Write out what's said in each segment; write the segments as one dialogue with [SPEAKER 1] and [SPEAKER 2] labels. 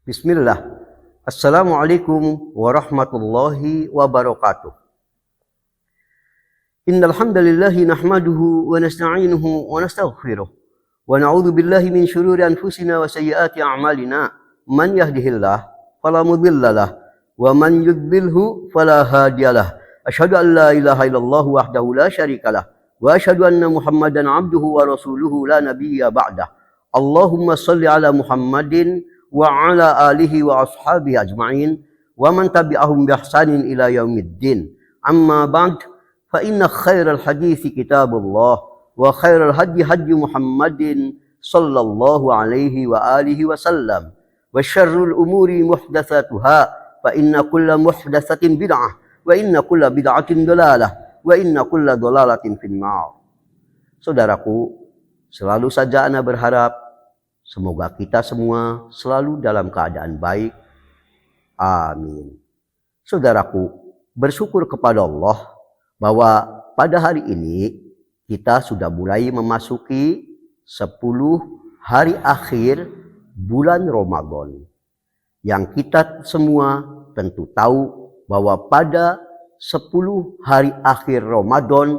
[SPEAKER 1] Bismillah. Assalamualaikum warahmatullahi wabarakatuh. Innal hamdalillahi nahmaduhu wa nasta'inuhu wa nastaghfiruh wa na'udzu billahi min shururi anfusina wa sayyiati a'malina. Man yahdihillah fala mudhillalah wa man yudlilhu fala hadiyalah. Asyhadu an la ilaha illallah wahdahu la syarikalah wa asyhadu anna Muhammadan abduhu wa rasuluhu la nabiyya ba'dah. Allahumma shalli ala Muhammadin wa ala alihi wa ashabihi ajma'in wa man tabi'ahum bi ihsanin ila yaumiddin. Amma ba'd, fa inna khairal hadithi kitabullah wa khairal hadi hadi Muhammadin sallallahu alaihi wa alihi wasallam wa syarrul umuri muhdatsatuha fa inna kulla muhdatsatin bid'ah wa inna kulla bid'atin dalalah wa inna kulla dalalatin finnar. Saudaraku, selalu saja ana berharap semoga kita semua selalu dalam keadaan baik. Amin. Saudaraku, bersyukur kepada Allah bahwa pada hari ini kita sudah mulai memasuki 10 hari akhir bulan Ramadan. Yang kita semua tentu tahu bahwa pada 10 hari akhir Ramadan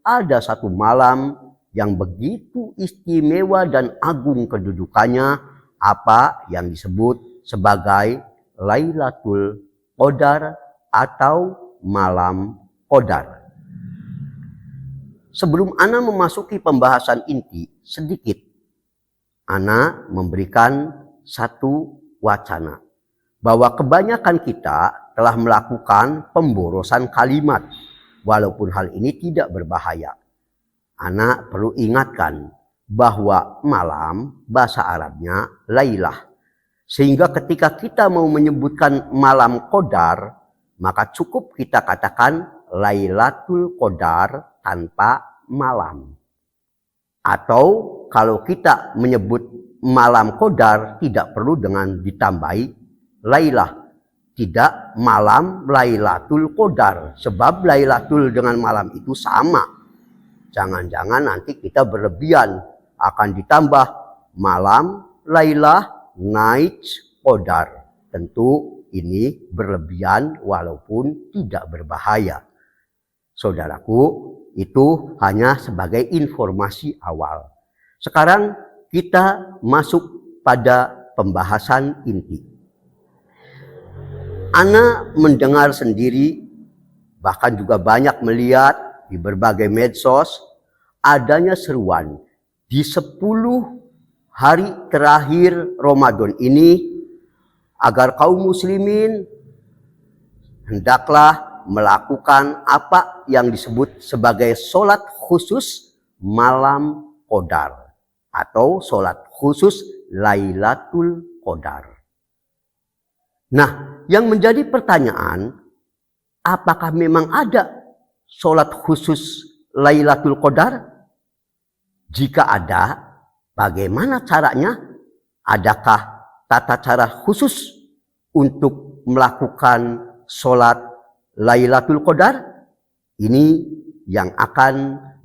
[SPEAKER 1] ada satu malam yang begitu istimewa dan agung kedudukannya, apa yang disebut sebagai Lailatul Qadar atau Malam Qadar. Sebelum ana memasuki pembahasan inti, sedikit ana memberikan satu wacana bahwa kebanyakan kita telah melakukan pemborosan kalimat, walaupun hal ini tidak berbahaya. Ana perlu ingatkan bahwa malam bahasa Arabnya Lailah. Sehingga ketika kita mau menyebutkan malam Qadar, maka cukup kita katakan Lailatul Qadar tanpa malam. Atau kalau kita menyebut malam Qadar tidak perlu dengan ditambahi Lailah. Tidak malam Lailatul Qadar. Sebab Lailatul dengan malam itu sama. Jangan-jangan nanti kita berlebihan, akan ditambah malam Lailah night Qadar. Tentu ini berlebihan walaupun tidak berbahaya. Saudaraku, itu hanya sebagai informasi awal. Sekarang kita masuk pada pembahasan inti. Ana mendengar sendiri, bahkan juga banyak melihat di berbagai medsos, adanya seruan di 10 hari terakhir Ramadan ini agar kaum muslimin hendaklah melakukan apa yang disebut sebagai sholat khusus malam Qadar atau sholat khusus Lailatul Qadar. Nah, yang menjadi pertanyaan, apakah memang ada sholat khusus Lailatul Qadar? Jika ada, bagaimana caranya? Adakah tata cara khusus untuk melakukan sholat Lailatul Qadar? Ini yang akan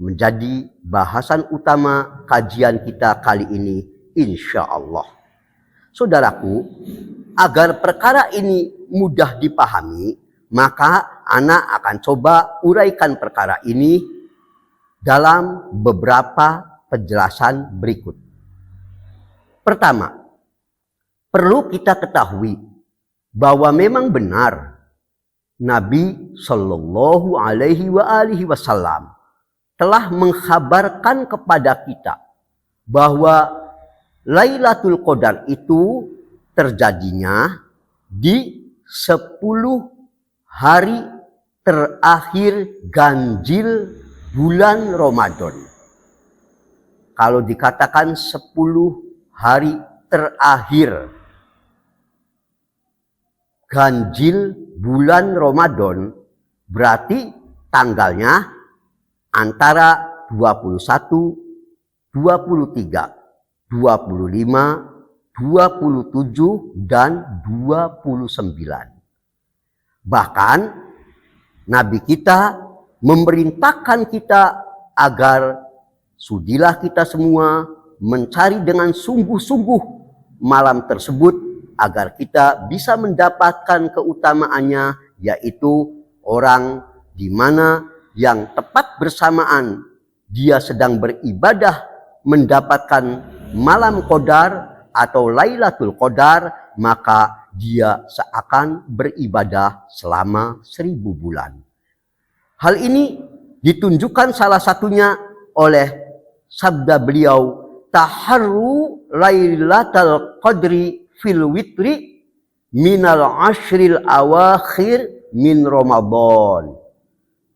[SPEAKER 1] menjadi bahasan utama kajian kita kali ini, insya Allah. Saudaraku, agar perkara ini mudah dipahami, maka ana akan coba uraikan perkara ini dalam beberapa penjelasan berikut. Pertama, perlu kita ketahui bahwa memang benar Nabi Shallallahu Alaihi Wasallam telah mengkhabarkan kepada kita bahwa Lailatul Qadar itu terjadinya di 10 hari terakhir ganjil bulan Ramadan. Kalau dikatakan 10 hari terakhir ganjil bulan Ramadan, berarti tanggalnya antara 21, 23, 25, 27, dan 29. Bahkan Nabi kita memerintahkan kita agar sudilah kita semua mencari dengan sungguh-sungguh malam tersebut agar kita bisa mendapatkan keutamaannya, yaitu orang di mana yang tepat bersamaan dia sedang beribadah mendapatkan malam Qadar atau Lailatul Qadar, maka dia seakan beribadah selama 1000 bulan. Hal ini ditunjukkan salah satunya oleh sabda beliau, taharru Lailatul Qadri fil witri minal ashril awakhir min Ramadan.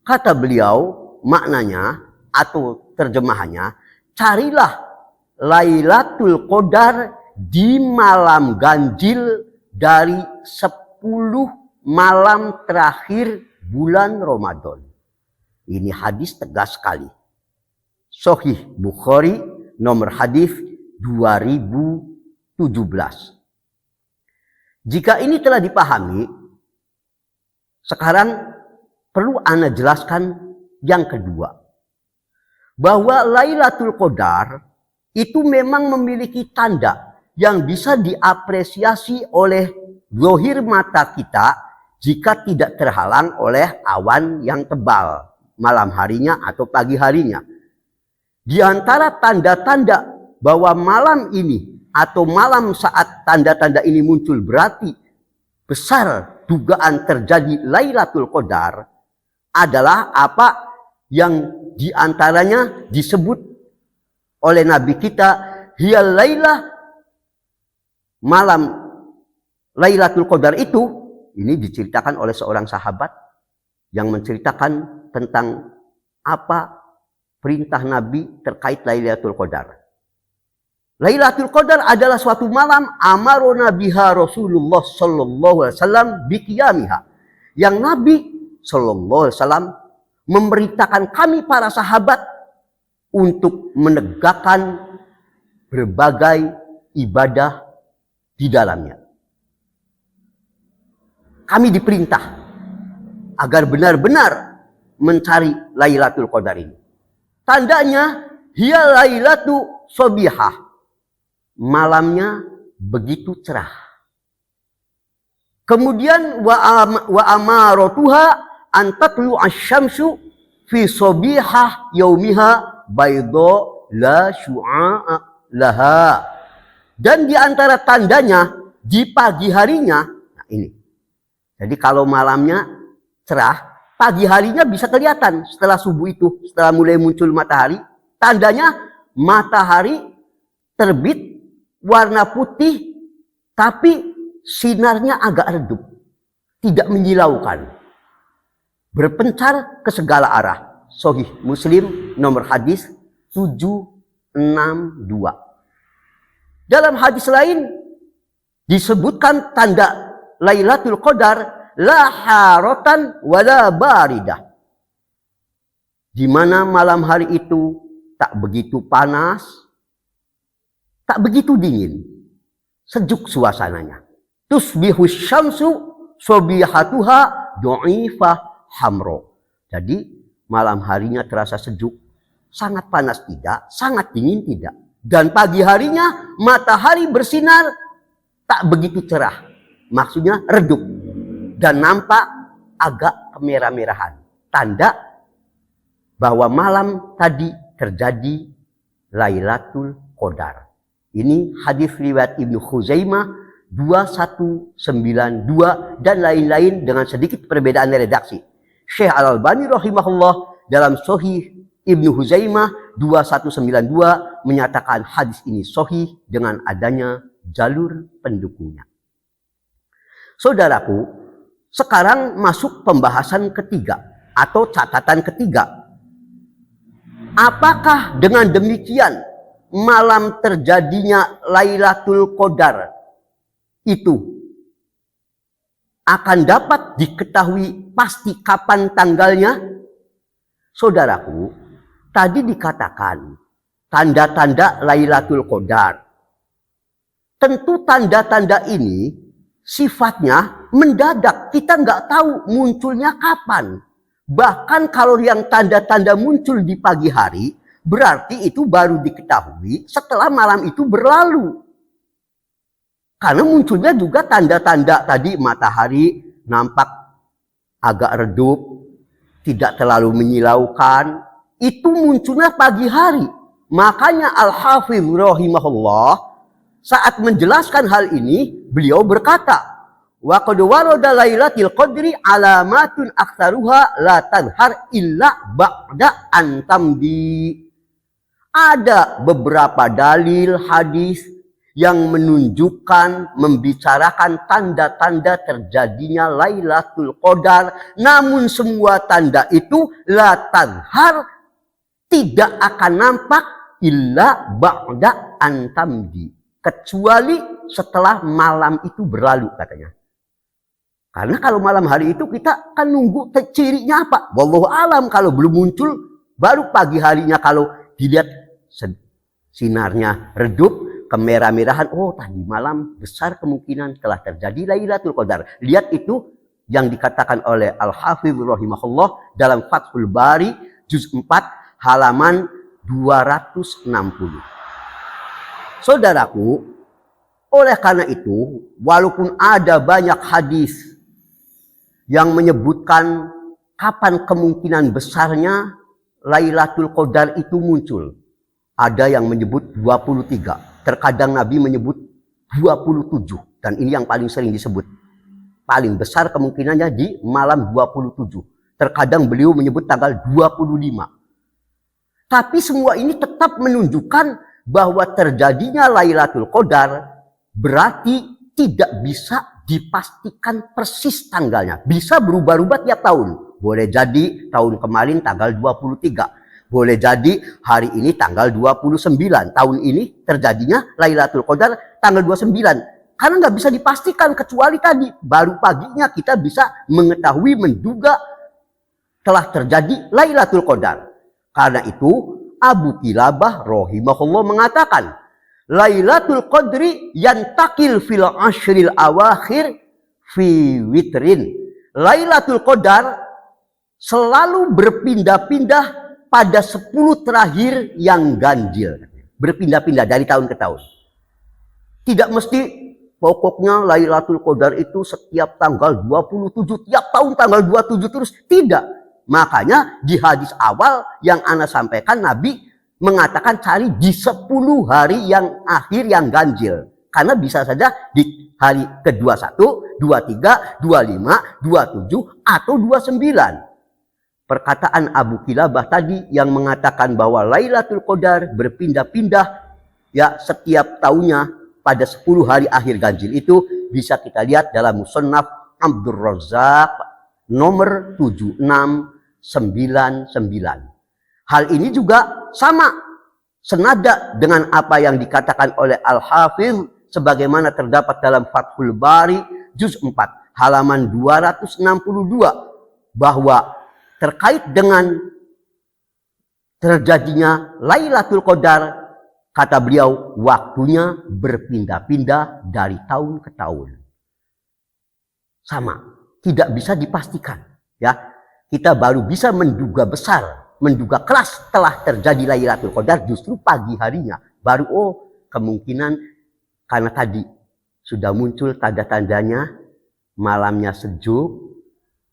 [SPEAKER 1] Kata beliau, maknanya atau terjemahannya, carilah Lailatul Qadar di malam ganjil dari 10 malam terakhir bulan Ramadan. Ini hadis tegas sekali. Sahih Bukhari nomor hadis 2017. Jika ini telah dipahami, sekarang perlu ana jelaskan yang kedua. Bahwa Lailatul Qadar itu memang memiliki tanda yang bisa diapresiasi oleh zahir mata kita jika tidak terhalang oleh awan yang tebal malam harinya atau pagi harinya. Di antara tanda-tanda bahwa malam ini atau malam saat tanda-tanda ini muncul berarti besar dugaan terjadi Lailatul Qadar adalah apa yang diantaranya disebut oleh Nabi kita, hiya lailah, malam Lailatul Qadar itu, ini diceritakan oleh seorang sahabat yang menceritakan tentang apa perintah Nabi terkait Lailatul Qadar. Lailatul Qadar adalah suatu malam amarona biha Rasulullah sallallahu alaihi wasallam biqiyamiha, yang Nabi sallallahu alaihi wasallam memberitakan kami para sahabat untuk menegakkan berbagai ibadah di dalamnya. Kami diperintah agar benar-benar mencari Lailatul Qadar ini. Tandanya, hiya lailatu sobihah. Malamnya begitu cerah. Kemudian wa amaratuha antatlu asyamsu fi sobihah yaumiha baydo la syu'a laha. Dan di antara tandanya di pagi harinya, nah ini. Jadi kalau malamnya cerah, pagi harinya bisa kelihatan setelah subuh itu, setelah mulai muncul matahari, tandanya matahari terbit warna putih tapi sinarnya agak redup, tidak menyilaukan, berpencar ke segala arah. Sahih Muslim nomor hadis 762. Dalam hadis lain disebutkan tanda Lailatul Qadar la haratan wala baridah. Di mana malam hari itu tak begitu panas, tak begitu dingin, sejuk suasananya. Tusbihus syamsu sobihatuha du'ifah hamro. Jadi malam harinya terasa sejuk, sangat panas tidak, sangat dingin tidak. Dan pagi harinya matahari bersinar tak begitu cerah, maksudnya redup dan nampak agak kemerah-merahan. Tanda bahwa malam tadi terjadi Lailatul Qadar. Ini hadis riwayat Ibnu Khuzaimah 2192 dan lain-lain dengan sedikit perbedaan redaksi. Syekh Al-Albani rahimahullah dalam Sahih Ibnu Khuzaimah 2192 menyatakan hadis ini sahih dengan adanya jalur pendukungnya. Saudaraku, sekarang masuk pembahasan ketiga atau catatan ketiga. Apakah dengan demikian malam terjadinya Lailatul Qadar itu akan dapat diketahui pasti kapan tanggalnya? Saudaraku, tadi dikatakan tanda-tanda Lailatul Qadar. Tentu tanda-tanda ini sifatnya mendadak, kita nggak tahu munculnya kapan. Bahkan kalau yang tanda-tanda muncul di pagi hari, berarti itu baru diketahui setelah malam itu berlalu. Karena munculnya juga tanda-tanda tadi, matahari nampak agak redup, tidak terlalu menyilaukan. Itu munculnya pagi hari. Makanya Al-Hafidh rahimahullah saat menjelaskan hal ini, beliau berkata, wa qad warada lailatul qadri alamatun aktsaruha la tanhar illa ba'da an tamdi. Ada beberapa dalil hadis yang menunjukkan, membicarakan tanda-tanda terjadinya Lailatul Qadar. Namun semua tanda itu la tanhar, tidak akan nampak illa ba'da an tamdi, kecuali setelah malam itu berlalu katanya. Karena kalau malam hari itu kita kan nunggu cirinya apa? Wallahu alam, kalau belum muncul baru pagi harinya kalau dilihat sinarnya redup, kemerah-merahan, oh tadi malam besar kemungkinan telah terjadi Lailatul Qadar. Lihat itu yang dikatakan oleh Al-Hafidh rahimahullah dalam Fathul Bari juz 4 halaman 260. Saudaraku, oleh karena itu, walaupun ada banyak hadis yang menyebutkan kapan kemungkinan besarnya Lailatul Qadar itu muncul, ada yang menyebut 23. Terkadang Nabi menyebut 27. Dan ini yang paling sering disebut. Paling besar kemungkinannya di malam 27. Terkadang beliau menyebut tanggal 25. Tapi semua ini tetap menunjukkan bahwa terjadinya Lailatul Qadar berarti tidak bisa dipastikan persis tanggalnya. Bisa berubah-ubah tiap tahun. Boleh jadi tahun kemarin tanggal 23. Boleh jadi hari ini tanggal 29. Tahun ini terjadinya Lailatul Qadar tanggal 29. Karena nggak bisa dipastikan, kecuali tadi baru paginya kita bisa mengetahui, menduga telah terjadi Lailatul Qadar. Karena itu Abu Kilabah rahimahullah mengatakan, Lailatul Qadri yantakil fil ashril awakhir fi witrin. Lailatul Qadar selalu berpindah-pindah pada 10 terakhir yang ganjil. Berpindah-pindah dari tahun ke tahun. Tidak mesti pokoknya Lailatul Qadar itu setiap tanggal 27. Tiap tahun tanggal 27 terus. Tidak. Makanya di hadis awal yang ana sampaikan, Nabi mengatakan cari di 10 hari yang akhir yang ganjil. Karena bisa saja di hari ke-21, 23, 25, 27, atau 29. Perkataan Abu Kilabah tadi yang mengatakan bahwa Lailatul Qadar berpindah-pindah ya setiap tahunnya pada 10 hari akhir ganjil itu bisa kita lihat dalam Musannaf Abdur Razzaq nomor 7699. Hal ini juga sama senada dengan apa yang dikatakan oleh Al-Hafidh sebagaimana terdapat dalam Fathul Bari juz 4 halaman 262 bahwa terkait dengan terjadinya Lailatul Qadar, kata beliau, waktunya berpindah-pindah dari tahun ke tahun. Sama, tidak bisa dipastikan. Ya, kita baru bisa menduga besar, menduga keras telah terjadi Lailatul Qadar justru pagi harinya. Baru kemungkinan karena tadi sudah muncul tanda-tandanya, malamnya sejuk,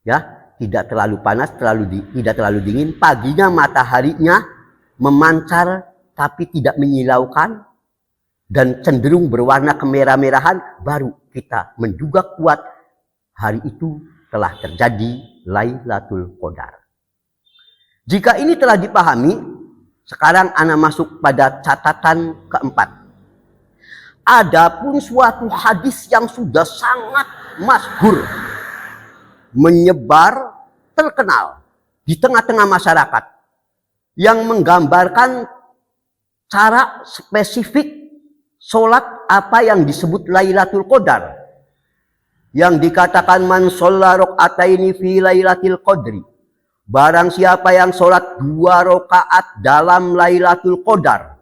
[SPEAKER 1] ya. Tidak terlalu panas, tidak terlalu dingin. Paginya mataharinya memancar tapi tidak menyilaukan dan cenderung berwarna kemerah-merahan. Baru kita menduga kuat hari itu telah terjadi Lailatul Qadar. Jika ini telah dipahami, sekarang ana masuk pada catatan keempat. Adapun suatu hadis yang sudah sangat masyhur, menyebar, terkenal di tengah-tengah masyarakat, yang menggambarkan cara spesifik sholat apa yang disebut Lailatul Qadar, yang dikatakan man sholla rakaataini fi Lailatul Qadri, barang siapa yang sholat 2 rakaat dalam Lailatul Qadar,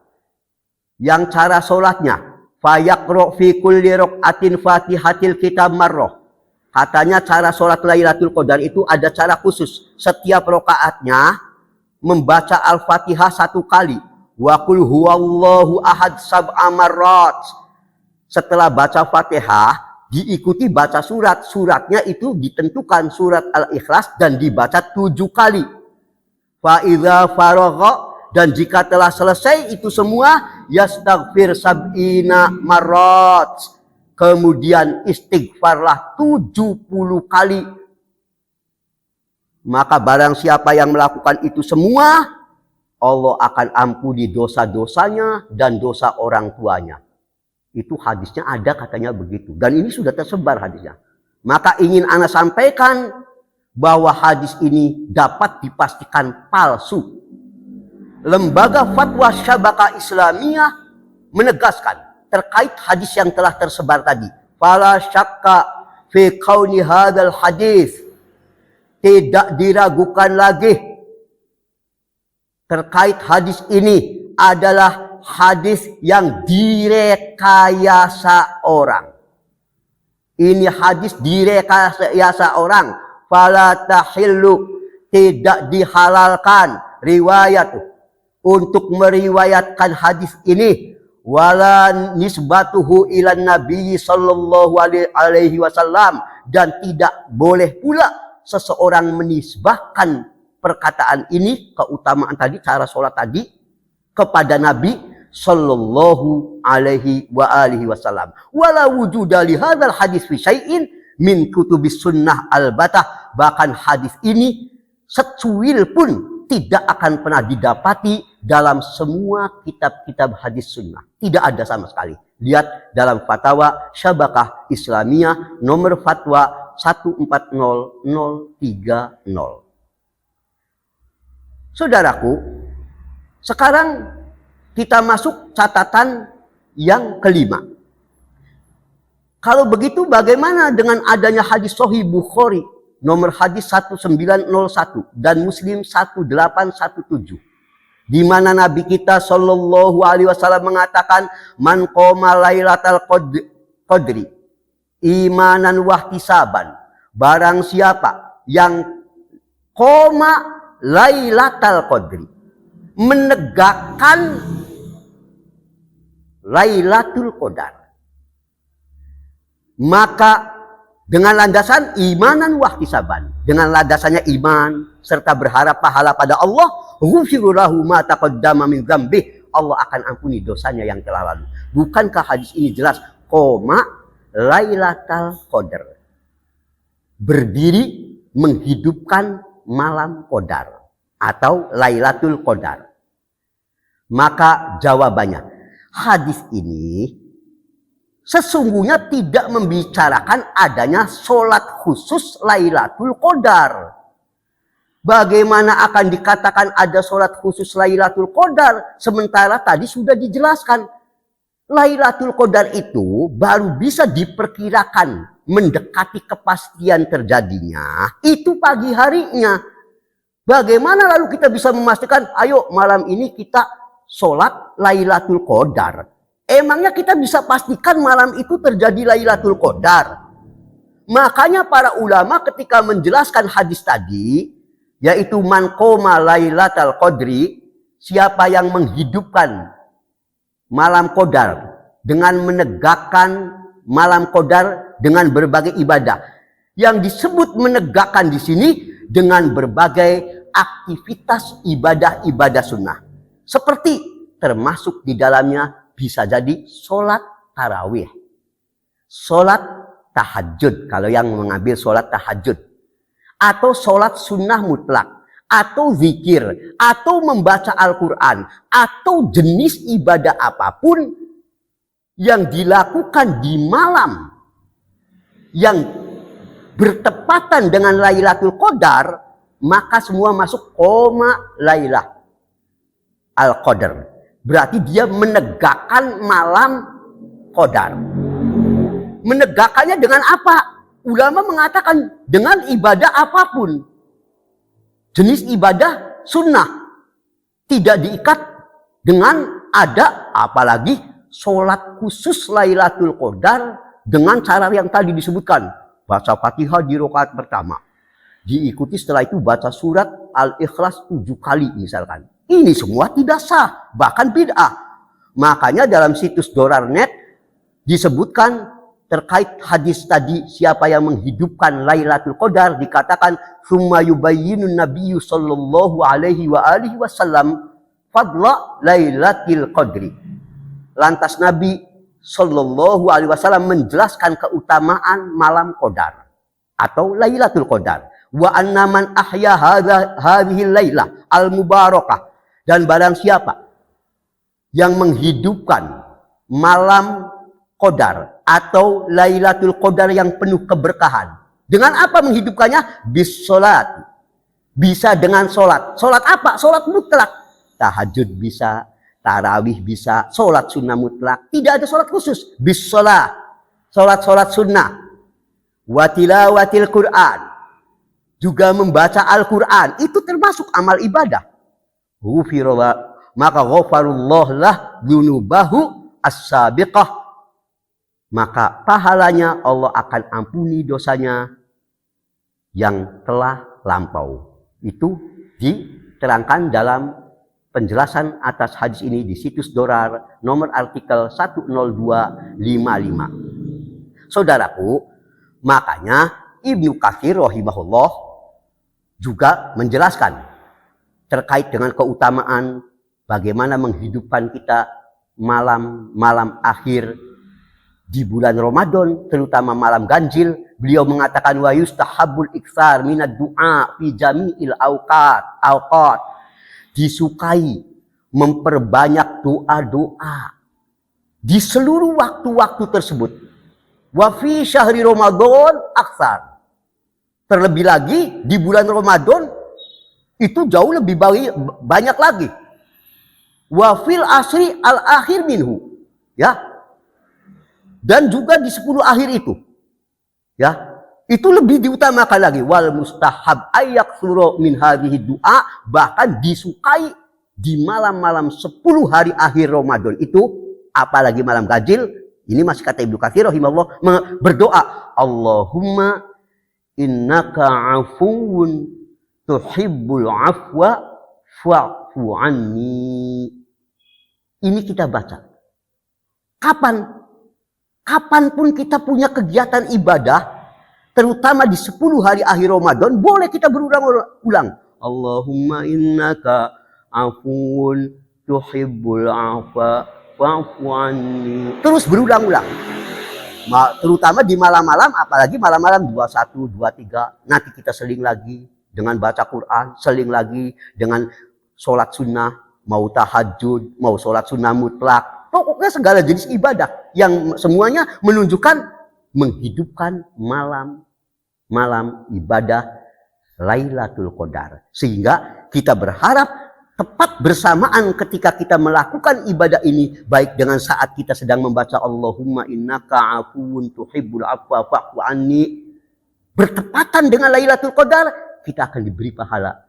[SPEAKER 1] yang cara sholatnya fayaqra fi kulli rakaatin fatihatil kitab marrah. Katanya cara sholat Lailatul Qadar itu ada cara khusus. Setiap rokaatnya membaca Al-Fatihah 1 kali. Wa qul huwallahu ahad sab'a marrat. setelah baca Fatihah diikuti baca surat. Suratnya itu ditentukan surat Al-Ikhlas dan dibaca 7 kali. Fa idza faragha, dan jika telah selesai itu semua, yastaghfir sab'ina marrat, kemudian istighfarlah 70 kali. Maka barang siapa yang melakukan itu semua, Allah akan ampuni dosa-dosanya dan dosa orang tuanya. Itu hadisnya ada katanya begitu. Dan ini sudah tersebar hadisnya. Maka ingin ana sampaikan bahwa hadis ini dapat dipastikan palsu. Lembaga Fatwa Syabakah Islamiyah menegaskan terkait hadis yang telah tersebar tadi. Fala syakka fi kauni hadzal hadis. Tidak diragukan lagi terkait hadis ini adalah hadis yang direkayasa orang. Ini hadis direkayasa orang. Fala tahillu, tidak dihalalkan riwayat untuk meriwayatkan hadis ini. Wala nisbatuhu ilan nabi sallallahu alaihi wasallam, dan tidak boleh pula seseorang menisbahkan perkataan ini, keutamaan tadi, cara sholat tadi, kepada Nabi sallallahu alaihi wa alihi wasallam. Wala wujuda li hadzal hadis fi syai'in min kutubis sunnah al-batah, bahkan hadis ini secuil pun tidak akan pernah didapati dalam semua kitab-kitab hadis sunnah. Tidak ada sama sekali. Lihat dalam Fatwa Syabakah Islamiyah nomor fatwa 140030. Saudaraku, sekarang kita masuk catatan yang kelima. Kalau begitu bagaimana dengan adanya hadis Sahih Bukhari nomor hadis 1901 dan Muslim 1817, di mana Nabi kita sallallahu alaihi wasallam mengatakan, man qoma lailatal qadri imanan wahtisaban, barang siapa yang qoma lailatal qadri, menegakkan Lailatul Qadar, maka dengan landasan imanan wahtisaban, dengan landasannya iman serta berharap pahala pada Allah, ghufira lahu ma taqaddama min dzambih, Allah akan ampuni dosanya yang telah lalu. Bukankah hadis ini jelas? Koma Lailatul Qadar, berdiri menghidupkan malam Qadar atau Lailatul Qadar. Maka jawabannya, hadis ini sesungguhnya tidak membicarakan adanya sholat khusus Lailatul Qadar. Bagaimana akan dikatakan ada sholat khusus Lailatul Qadar, sementara tadi sudah dijelaskan Lailatul Qadar itu baru bisa diperkirakan mendekati kepastian terjadinya itu pagi harinya. Bagaimana lalu kita bisa memastikan, ayo malam ini kita sholat Lailatul Qadar? Emangnya kita bisa pastikan malam itu terjadi Lailatul Qadar? Makanya para ulama ketika menjelaskan hadis tadi, yaitu man qoma Lailatul Qadri, siapa yang menghidupkan malam Qadar dengan menegakkan malam Qadar dengan berbagai ibadah. Yang disebut menegakkan di sini dengan berbagai aktivitas ibadah-ibadah sunnah. Seperti termasuk di dalamnya bisa jadi sholat tarawih, sholat tahajud kalau yang mengambil sholat tahajud, atau sholat sunnah mutlak, atau zikir, atau membaca Al-Quran, atau jenis ibadah apapun yang dilakukan di malam yang bertepatan dengan Lailatul Qadar, maka semua masuk koma Lailah Al-Qadar. Berarti dia menegakkan malam Qadar. Menegakkannya dengan apa? Ulama mengatakan dengan ibadah apapun. Jenis ibadah sunnah. Tidak diikat dengan ada, apalagi sholat khusus Lailatul Qadar dengan cara yang tadi disebutkan. Baca Fatihah di rakaat pertama. Diikuti setelah itu baca surat Al-Ikhlas 7 kali misalkan. Ini semua tidak sah, bahkan bid'ah. Makanya dalam situs Dorarnet disebutkan terkait hadis tadi, siapa yang menghidupkan Lailatul Qadar, dikatakan summa yubayyinun nabiyyu sallallahu alaihi wa alihi wasallam fadla Lailatul Qadri. Lantas Nabi sallallahu alaihi wasallam menjelaskan keutamaan malam Qadar atau Lailatul Qadar. Wa anna man ahya hadhihi lailah al mubarakah, dan barang siapa yang menghidupkan malam Qadar atau Lailatul Qadar yang penuh keberkahan. Dengan apa menghidupkannya? Bis salat. Bisa dengan salat. Salat apa? Salat mutlak. Tahajud bisa, tarawih bisa, salat sunnah mutlak. Tidak ada salat khusus. Bis salat. Salat-salat sunnah. Wa tilawatil Quran. Juga membaca Al-Quran. Itu termasuk amal ibadah. Maka ghafarullah lah dunubahu as-sabiqah, maka pahalanya Allah akan ampuni dosanya yang telah lampau. Itu diterangkan dalam penjelasan atas hadis ini di situs Dorar nomor artikel 10255. Saudaraku, makanya Ibnu Katsir rahimahullah juga menjelaskan terkait dengan keutamaan bagaimana menghidupkan kita malam-malam akhir di bulan Ramadan, terutama malam ganjil. Beliau mengatakan wa yustahabul iktsar minad du'a fi jami'il awqat. Disukai memperbanyak doa-doa di seluruh waktu-waktu tersebut. Wa fi syahri Ramadan aktsar. Terlebih lagi di bulan Ramadan itu jauh lebih banyak lagi. Wa fil asri al akhir minhu. Ya. Dan juga di 10 akhir itu. Ya. Itu lebih diutamakan lagi. Wal mustahab ayak suro min hadhihi du'a. Bahkan disukai di malam-malam 10 hari akhir Ramadan itu. Apalagi malam ganjil. Ini masih kata Ibnu Katsir rahimahullah. Berdoa. Allahumma innaka afuun tuhibbul afwa fa'fu anni. Ini kita baca. Kapanpun kita punya kegiatan ibadah, terutama di 10 hari akhir Ramadan, boleh kita berulang-ulang. Allahumma innaka afuun tuhibbul afwa fa'fu anni. Terus berulang-ulang. Terutama di malam-malam, apalagi malam-malam 21, 23. Nanti kita seling lagi dengan baca Quran, seling lagi dengan sholat sunnah, mau tahajud, mau sholat sunnah mutlak. Pokoknya segala jenis ibadah yang semuanya menunjukkan menghidupkan malam ibadah Lailatul Qadar. Sehingga kita berharap tepat bersamaan ketika kita melakukan ibadah ini, baik dengan saat kita sedang membaca Allahumma innaka afuwun tuhibbul afwa fa'fu anni, bertepatan dengan Lailatul Qadar, kita akan diberi pahala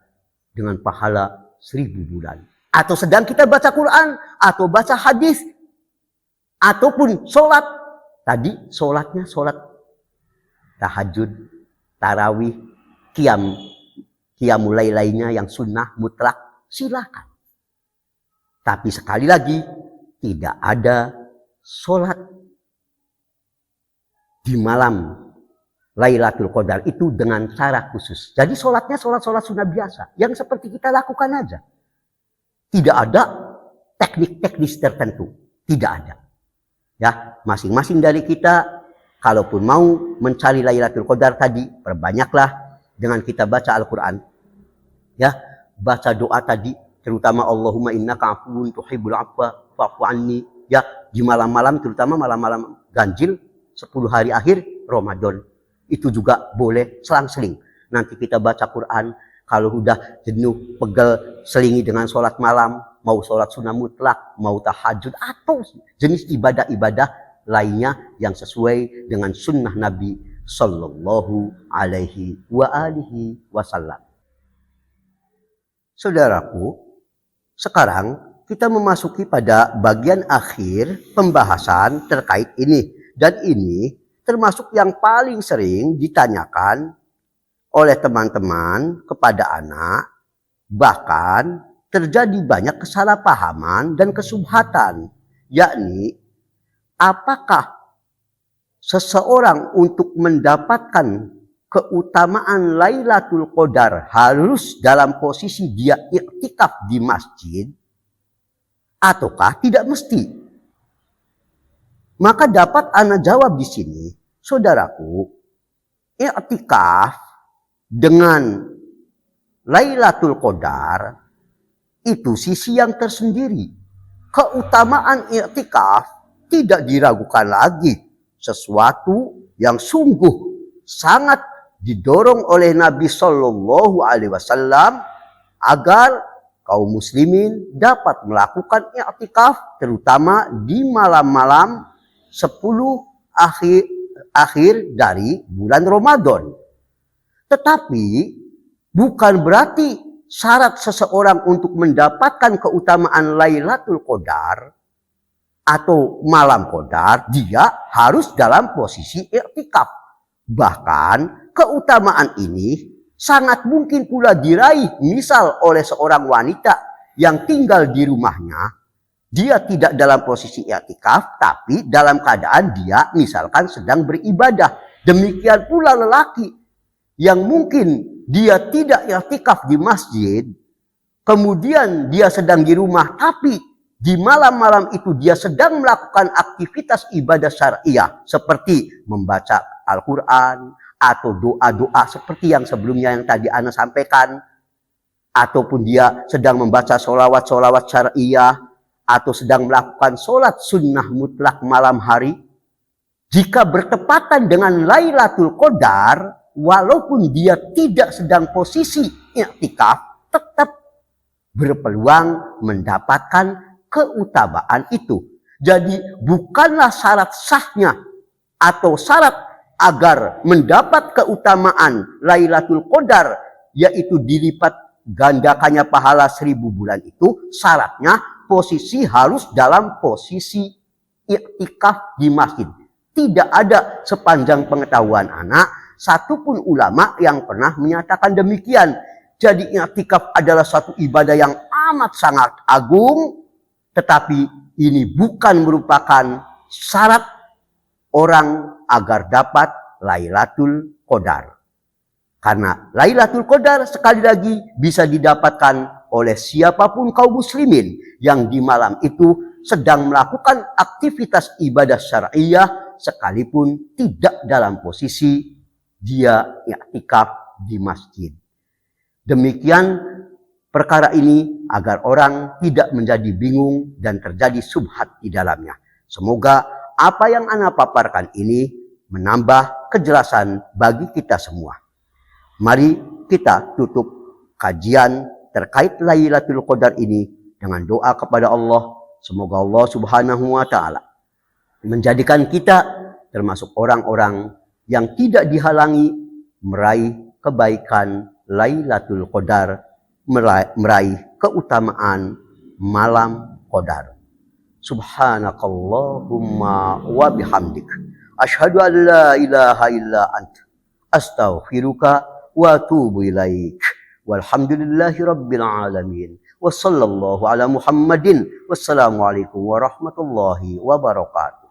[SPEAKER 1] dengan pahala 1000 bulan. Atau sedang kita baca Quran, atau baca hadis, ataupun sholat. Tadi sholatnya sholat tahajud, tarawih, qiyamul lail lainnya yang sunnah mutlak, silakan. Tapi sekali lagi, tidak ada sholat di malam Lailatul Qadar itu dengan cara khusus. Jadi sholatnya sholat sunnah biasa, yang seperti kita lakukan aja. Tidak ada teknik-teknis tertentu. Tidak ada. Ya, masing-masing dari kita, kalaupun mau mencari Lailatul Qadar tadi, perbanyaklah dengan kita baca Al-Quran. Ya, baca doa tadi, terutama Allahumma innaka afuwun tuhibbul afwa fa'fu anni. Ya, di malam-malam, terutama malam-malam ganjil, 10 hari akhir Ramadan. Itu juga boleh selang-seling. Nanti kita baca Quran. Kalau udah jenuh, pegel, selingi dengan sholat malam, mau sholat sunnah mutlak, mau tahajud, atau jenis ibadah-ibadah lainnya yang sesuai dengan sunnah Nabi Sallallahu Alaihi Wasallam. Saudaraku, sekarang kita memasuki pada bagian akhir pembahasan terkait ini. Dan ini termasuk yang paling sering ditanyakan oleh teman-teman kepada anak, bahkan terjadi banyak kesalahpahaman dan kesubhatan, yakni apakah seseorang untuk mendapatkan keutamaan Lailatul Qadar harus dalam posisi dia iktikaf di masjid ataukah tidak mesti? Maka dapat ana jawab di sini, saudaraku, iktikaf dengan Lailatul Qadar itu sisi yang tersendiri. Keutamaan iktikaf tidak diragukan lagi, sesuatu yang sungguh sangat didorong oleh Nabi Shallallahu Alaihi Wasallam agar kaum muslimin dapat melakukan i'tikaf terutama di malam-malam 10 akhir dari bulan Ramadan. Tetapi bukan berarti syarat seseorang untuk mendapatkan keutamaan Lailatul Qadar atau malam Qadar dia harus dalam posisi i'tikaf. Bahkan keutamaan ini sangat mungkin pula diraih misal oleh seorang wanita yang tinggal di rumahnya. Dia tidak dalam posisi i'tikaf tapi dalam keadaan dia misalkan sedang beribadah. Demikian pula lelaki yang mungkin dia tidak i'tikaf di masjid, kemudian dia sedang di rumah tapi di malam-malam itu dia sedang melakukan aktivitas ibadah syariah seperti membaca Al-Quran atau doa-doa seperti yang sebelumnya yang tadi ana sampaikan, ataupun dia sedang membaca sholawat-sholawat syariah atau sedang melakukan sholat sunnah mutlak malam hari. Jika bertepatan dengan Lailatul Qadar, walaupun dia tidak sedang posisi i'tikaf, tetap berpeluang mendapatkan keutamaan itu. Jadi bukanlah syarat sahnya atau syarat agar mendapat keutamaan Lailatul Qadar yaitu dilipat gandakannya pahala 1000 bulan itu, syaratnya posisi harus dalam posisi i'tikaf di masjid. Tidak ada sepanjang pengetahuan anak satupun ulama yang pernah menyatakan demikian. Jadi i'tikaf adalah suatu ibadah yang amat sangat agung, tetapi ini bukan merupakan syarat orang agar dapat Lailatul Qadar. Karena Lailatul Qadar sekali lagi bisa didapatkan oleh siapapun kaum muslimin yang di malam itu sedang melakukan aktivitas ibadah syariah sekalipun tidak dalam posisi dia i'tikaf di masjid. Demikian perkara ini agar orang tidak menjadi bingung dan terjadi subhat di dalamnya. Semoga apa yang ana paparkan ini menambah kejelasan bagi kita semua. Mari kita tutup kajian terkait Lailatul Qadar ini dengan doa kepada Allah. Semoga Allah Subhanahu wa taala menjadikan kita termasuk orang-orang yang tidak dihalangi meraih kebaikan Lailatul Qadar, meraih keutamaan malam Qadar. Subhanakallahumma wa bihamdik asyhadu an la ilaha illa anta astaghfiruka wa atubu ilaik. Walhamdulillahi rabbil alamin. Wassallallahu ala Muhammadin. Wassalamualaikum warahmatullahi wabarakatuh.